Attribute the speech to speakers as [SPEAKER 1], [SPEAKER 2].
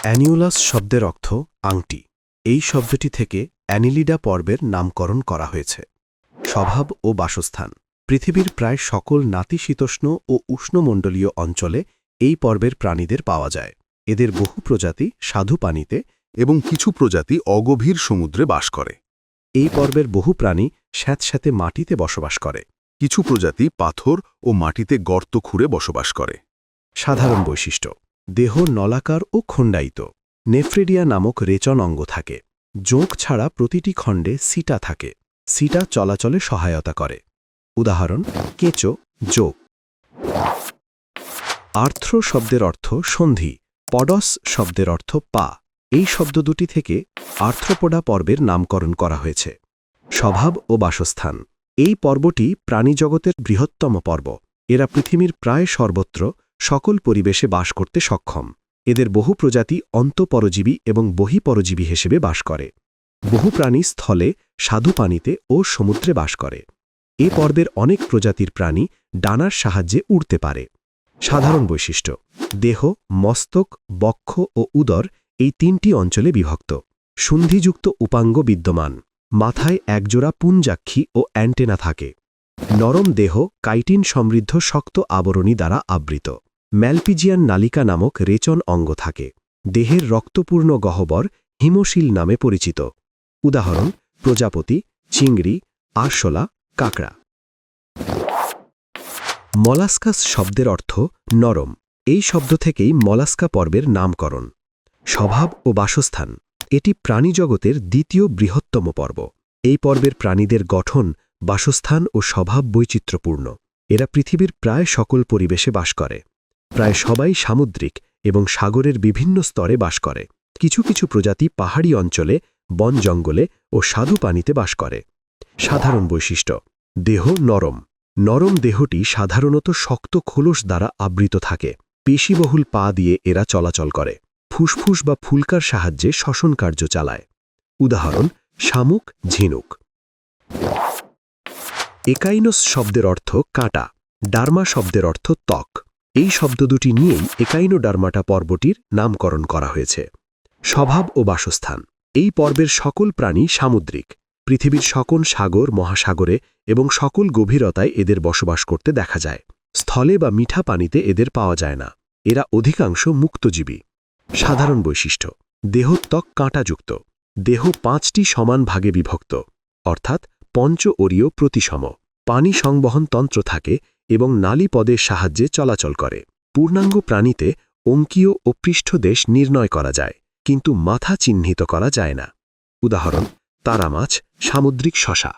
[SPEAKER 1] অ্যানিউলাস শব্দের অর্থ আংটি। এই শব্দটি থেকে অ্যানিলিডা পর্বের নামকরণ করা হয়েছে। স্বভাব ও বাসস্থান। পৃথিবীর প্রায় সকল নাতিশীতোষ্ণ ও উষ্ণমণ্ডলীয় অঞ্চলে এই পর্বের প্রাণীদের পাওয়া যায়। এদের বহু প্রজাতি স্বাদু পানিতে
[SPEAKER 2] এবং কিছু প্রজাতি অগভীর সমুদ্রে বাস করে।
[SPEAKER 1] এই পর্বের বহু প্রাণী স্যাঁতস্যাঁতে মাটিতে বসবাস করে।
[SPEAKER 2] কিছু প্রজাতি পাথর ও মাটিতে গর্ত খুঁড়ে বসবাস করে।
[SPEAKER 1] সাধারণ বৈশিষ্ট্য: দেহ নলাকার ও খণ্ডায়িত। নেফ্রিডিয়া নামক রেচন অঙ্গ থাকে। জোঁক ছাড়া প্রতিটি খণ্ডে সিটা থাকে। সিটা চলাচলে সহায়তা করে। উদাহরণ: কেঁচো, জোঁক। আর্থ্রো শব্দের অর্থ সন্ধি। পডস শব্দের অর্থ পা। এই শব্দ দুটি থেকে আর্থ্রোপোডা পর্বের নামকরণ করা হয়েছে। স্বভাব ও বাসস্থান। এই পর্বটি প্রাণীজগতের বৃহত্তম পর্ব। এরা পৃথিবীর প্রায় সর্বত্র সকল পরিবেশে বাস করতে সক্ষম। এদের বহু প্রজাতি অন্তঃপরজীবী এবং বহিঃপরজীবী হিসেবে বাস করে। বহু প্রাণী স্থলে, স্বাদু পানিতে ও সমুদ্রে বাস করে। এ পর্বের অনেক প্রজাতির প্রাণী ডানার সাহায্যে উড়তে পারে। সাধারণ বৈশিষ্ট্য: দেহ, মস্তক, বক্ষ ও উদর এই তিনটি অঞ্চলে বিভক্ত। সন্ধিযুক্ত উপাঙ্গ বিদ্যমান। মাথায় একজোড়া পুঞ্জাক্ষী ও অ্যান্টেনা থাকে। নরম দেহ কাইটিন সমৃদ্ধ শক্ত আবরণী দ্বারা আবৃত। ম্যালপিজিয়ান নালিকা নামক রেচন অঙ্গ থাকে। দেহের রক্তপূর্ণ গহ্বর হিমশিল নামে পরিচিত। উদাহরণ: প্রজাপতি, চিংড়ি, আরশোলা, কাঁকড়া। মলাস্কাস শব্দের অর্থ নরম। এই শব্দ থেকেই মলাস্কা পর্বের নামকরণ। স্বভাব ও বাসস্থান। এটি প্রাণীজগতের দ্বিতীয় বৃহত্তম পর্ব। এই পর্বের প্রাণীদের গঠন, বাসস্থান ও স্বভাব বৈচিত্র্যপূর্ণ। এরা পৃথিবীর প্রায় সকল পরিবেশে বাস করে। প্রায় সবাই সামুদ্রিক এবং সাগরের বিভিন্ন স্তরে বাস করে। কিছু কিছু প্রজাতি পাহাড়ি অঞ্চলে, বন জঙ্গলে ও স্বাদু পানিতে বাস করে। সাধারণ বৈশিষ্ট্য: দেহ নরম। নরম দেহটি সাধারণত শক্ত খোলস দ্বারা আবৃত থাকে। পেশিবহুল পা দিয়ে এরা চলাচল করে। ফুসফুস বা ফুলকার সাহায্যে শ্বসন কার্য চালায়। উদাহরণ: শামুক, ঝিনুক। একাইনোস শব্দের অর্থ কাঁটা। ডার্মা শব্দের অর্থ ত্বক। এই শব্দ দুটি নিয়েই একাইনোডার্মাটা পর্বটির নামকরণ করা হয়েছে। স্বভাব ও বাসস্থান। এই পর্বের সকল প্রাণী সামুদ্রিক। পৃথিবীর সকল সাগর, মহাসাগরে এবং সকল গভীরতায় এদের বসবাস করতে দেখা যায়। স্থলে বা মিঠা পানিতে এদের পাওয়া যায় না। এরা অধিকাংশ মুক্তজীবী। সাধারণ বৈশিষ্ট্য: দেহ ত্বক কাঁটাযুক্ত। দেহ 5টি সমান ভাগে বিভক্ত, অর্থাৎ পঞ্চ-ওরীয় প্রতিসম। পানি সংবহন তন্ত্র থাকে এবং নালীপদের সাহায্যে চলাচল করে। পূর্ণাঙ্গ প্রাণীতে অঙ্কীয় ও পৃষ্ঠদেশ নির্ণয় করা যায়, কিন্তু মাথা চিহ্নিত করা যায় না। উদাহরণ: তারা মাছ, সামুদ্রিক শসা।